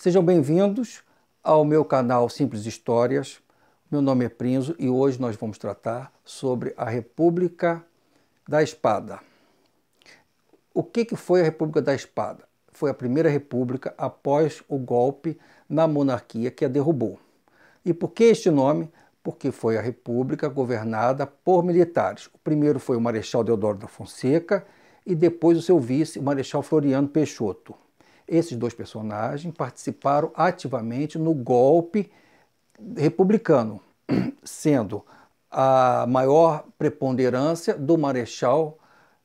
Sejam bem-vindos ao meu canal Simples Histórias. Meu nome é Prinzo e hoje nós vamos tratar sobre a República da Espada. O que foi a República da Espada? Foi a primeira república após o golpe na monarquia que a derrubou. E por que este nome? Porque foi a república governada por militares. O primeiro foi o Marechal Deodoro da Fonseca e depois o seu vice, o Marechal Floriano Peixoto. Esses dois personagens participaram ativamente no golpe republicano, sendo a maior preponderância do Marechal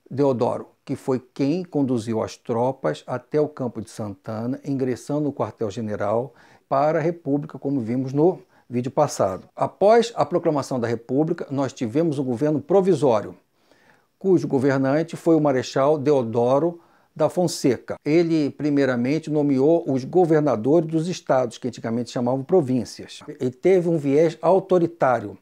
Deodoro, que foi quem conduziu as tropas até o Campo de Santana, ingressando no quartel-general para a República, como vimos no vídeo passado. Após a proclamação da República, nós tivemos um governo provisório, cujo governante foi o Marechal Deodoro da Fonseca. Ele, primeiramente, nomeou os governadores dos estados, que antigamente chamavam províncias. Ele teve um viés autoritário,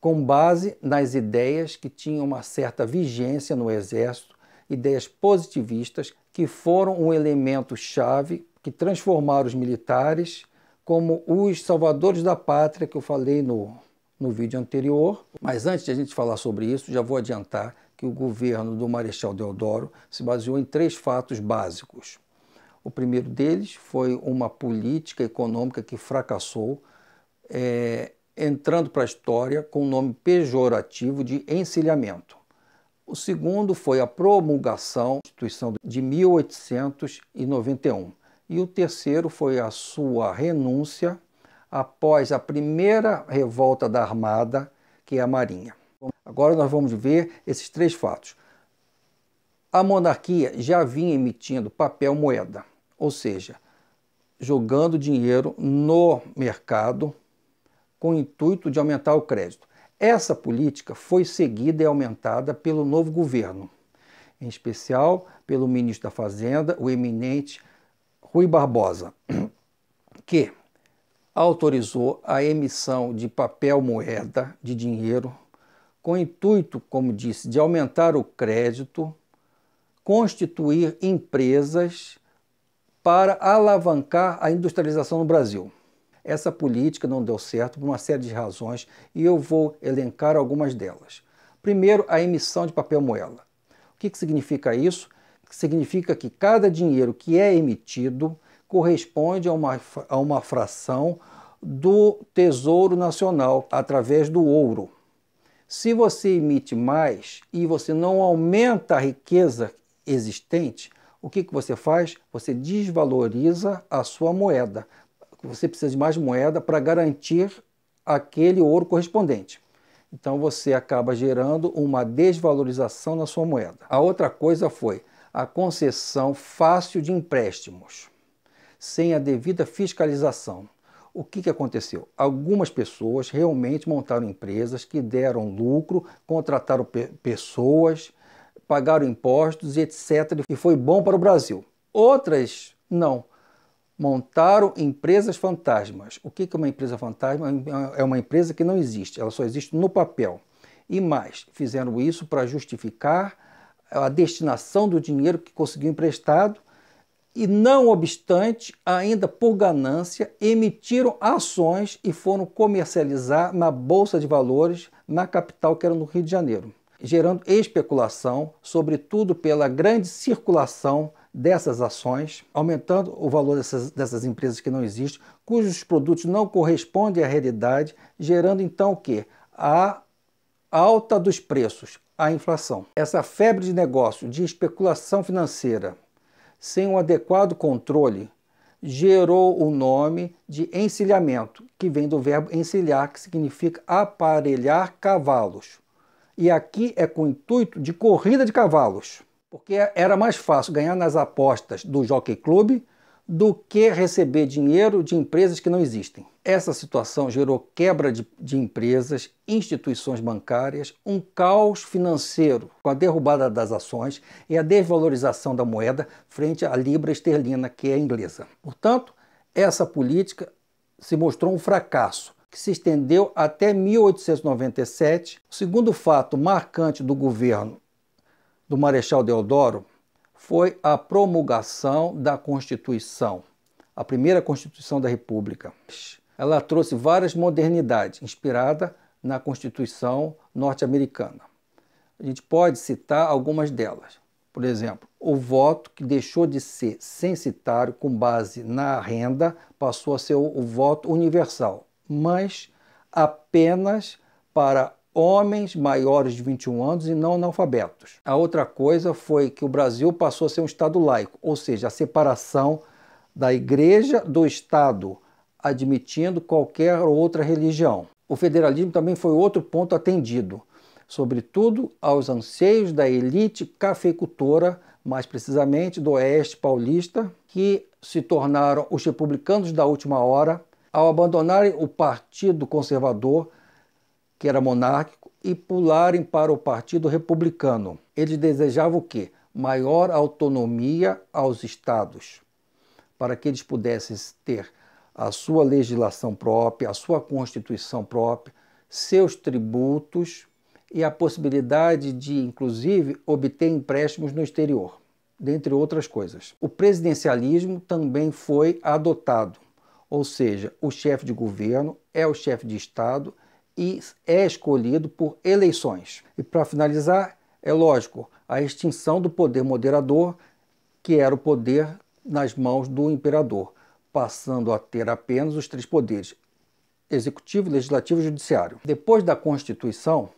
com base nas ideias que tinham uma certa vigência no exército, ideias positivistas que foram um elemento-chave que transformaram os militares como os salvadores da pátria, que eu falei no vídeo anterior. Mas antes de a gente falar sobre isso, já vou adiantar que o governo do Marechal Deodoro se baseou em 3 fatos básicos. O primeiro deles foi uma política econômica que fracassou, entrando para a história com o nome pejorativo de encilhamento. O segundo foi a promulgação da Constituição de 1891. E o terceiro foi a sua renúncia após a primeira revolta da Armada, que é a Marinha. Agora nós vamos ver esses 3 fatos. A monarquia já vinha emitindo papel moeda, ou seja, jogando dinheiro no mercado com o intuito de aumentar o crédito. Essa política foi seguida e aumentada pelo novo governo, em especial pelo ministro da Fazenda, o eminente Rui Barbosa, que autorizou a emissão de papel moeda, de dinheiro, com o intuito, como disse, de aumentar o crédito, constituir empresas para alavancar a industrialização no Brasil. Essa política não deu certo por uma série de razões e eu vou elencar algumas delas. Primeiro, a emissão de papel moeda. O que significa isso? Significa que cada dinheiro que é emitido corresponde a uma fração do Tesouro Nacional através do ouro. Se você emite mais e você não aumenta a riqueza existente, o que você faz? Você desvaloriza a sua moeda. Você precisa de mais moeda para garantir aquele ouro correspondente. Então você acaba gerando uma desvalorização na sua moeda. A outra coisa foi a concessão fácil de empréstimos, sem a devida fiscalização. O que aconteceu? Algumas pessoas realmente montaram empresas que deram lucro, contrataram pessoas, pagaram impostos, etc. E foi bom para o Brasil. Outras não. Montaram empresas fantasmas. O que é uma empresa fantasma? É uma empresa que não existe, ela só existe no papel. E mais, fizeram isso para justificar a destinação do dinheiro que conseguiu emprestado e, não obstante, ainda por ganância, emitiram ações e foram comercializar na Bolsa de Valores, na capital, que era no Rio de Janeiro, gerando especulação, sobretudo pela grande circulação dessas ações, aumentando o valor dessas empresas que não existem, cujos produtos não correspondem à realidade, gerando então o quê? A alta dos preços, a inflação. Essa febre de negócio, de especulação financeira, sem um adequado controle, gerou o nome de encilhamento, que vem do verbo encilhar, que significa aparelhar cavalos. E aqui é com o intuito de corrida de cavalos, porque era mais fácil ganhar nas apostas do Jockey Club do que receber dinheiro de empresas que não existem. Essa situação gerou quebra de empresas, instituições bancárias, um caos financeiro com a derrubada das ações e a desvalorização da moeda frente à libra esterlina, que é inglesa. Portanto, essa política se mostrou um fracasso, que se estendeu até 1897. O segundo fato marcante do governo do Marechal Deodoro foi a promulgação da Constituição a primeira Constituição da República. Ela trouxe várias modernidades, inspirada na Constituição norte-americana. A gente pode citar algumas delas. Por exemplo, o voto, que deixou de ser censitário com base na renda, passou a ser o voto universal, mas apenas para homens maiores de 21 anos e não analfabetos. A outra coisa foi que o Brasil passou a ser um Estado laico, ou seja, a separação da Igreja do Estado, admitindo qualquer outra religião. O federalismo também foi outro ponto atendido, sobretudo aos anseios da elite cafeicultora, mais precisamente do Oeste paulista, que se tornaram os republicanos da última hora, ao abandonarem o Partido Conservador, que era monárquico, e pularem para o Partido Republicano. Eles desejavam o quê? Maior autonomia aos estados, para que eles pudessem ter a sua legislação própria, a sua Constituição própria, seus tributos e a possibilidade de, inclusive, obter empréstimos no exterior, dentre outras coisas. O presidencialismo também foi adotado, ou seja, o chefe de governo é o chefe de Estado e é escolhido por eleições. E para finalizar, é lógico, a extinção do poder moderador, que era o poder nas mãos do imperador, passando a ter apenas os três poderes: executivo, legislativo e judiciário. Depois da Constituição,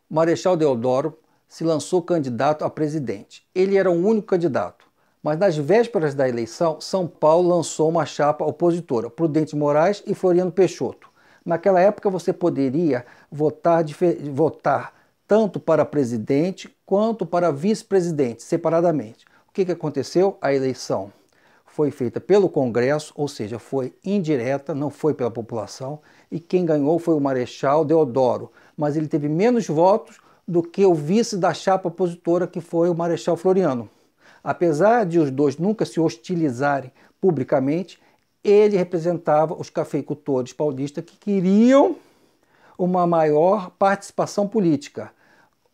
Marechal Deodoro se lançou candidato a presidente. Ele era o único candidato, mas nas vésperas da eleição, São Paulo lançou uma chapa opositora, Prudente Moraes e Floriano Peixoto. Naquela época você poderia votar tanto para presidente quanto para vice-presidente, separadamente. O que aconteceu? A eleição foi feita pelo Congresso, ou seja, foi indireta, não foi pela população, e quem ganhou foi o Marechal Deodoro, mas ele teve menos votos do que o vice da chapa opositora, que foi o Marechal Floriano. Apesar de os dois nunca se hostilizarem publicamente, ele representava os cafeicultores paulistas que queriam uma maior participação política,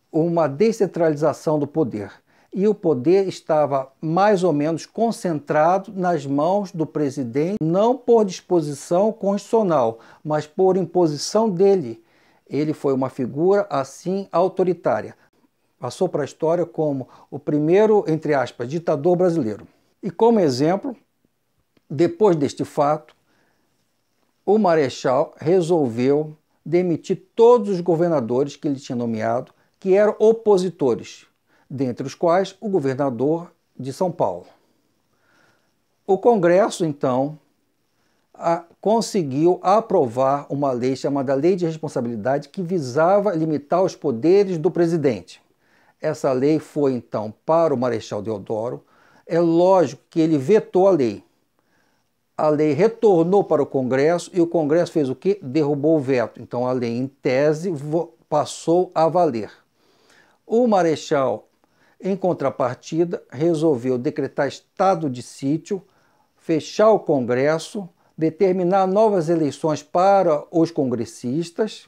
uma descentralização do poder. E o poder estava mais ou menos concentrado nas mãos do presidente, não por disposição constitucional, mas por imposição dele. Ele foi uma figura, assim, autoritária. Passou para a história como o primeiro, entre aspas, ditador brasileiro. E como exemplo, depois deste fato, o Marechal resolveu demitir todos os governadores que ele tinha nomeado, que eram opositores, dentre os quais o governador de São Paulo. O Congresso, então, conseguiu aprovar uma lei chamada Lei de Responsabilidade, que visava limitar os poderes do presidente. Essa lei foi, então, para o Marechal Deodoro. É lógico que ele vetou a lei. A lei retornou para o Congresso e o Congresso fez o quê? Derrubou o veto. Então a lei, em tese, passou a valer. O Marechal, em contrapartida, resolveu decretar estado de sítio, fechar o Congresso, determinar novas eleições para os congressistas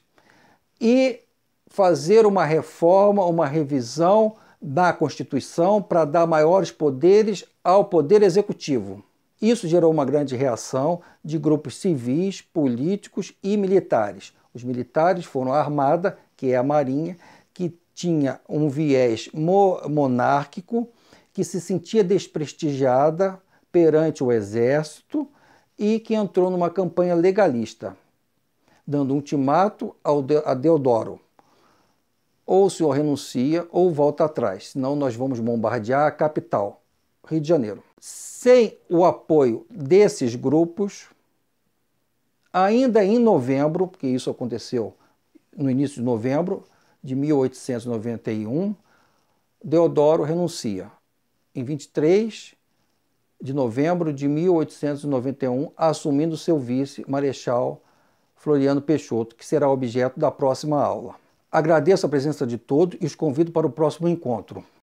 e fazer uma reforma, uma revisão da Constituição para dar maiores poderes ao Poder Executivo. Isso gerou uma grande reação de grupos civis, políticos e militares. Os militares foram a Armada, que é a Marinha, que tinha um viés monárquico, que se sentia desprestigiada perante o Exército e que entrou numa campanha legalista, dando um ultimato a Deodoro: ou o senhor renuncia ou volta atrás, senão nós vamos bombardear a capital, Rio de Janeiro. Sem o apoio desses grupos, ainda em novembro, porque isso aconteceu no início de novembro de 1891, Deodoro renuncia. Em 23 de novembro de 1891, assumindo seu vice, Marechal Floriano Peixoto, que será objeto da próxima aula. Agradeço a presença de todos e os convido para o próximo encontro.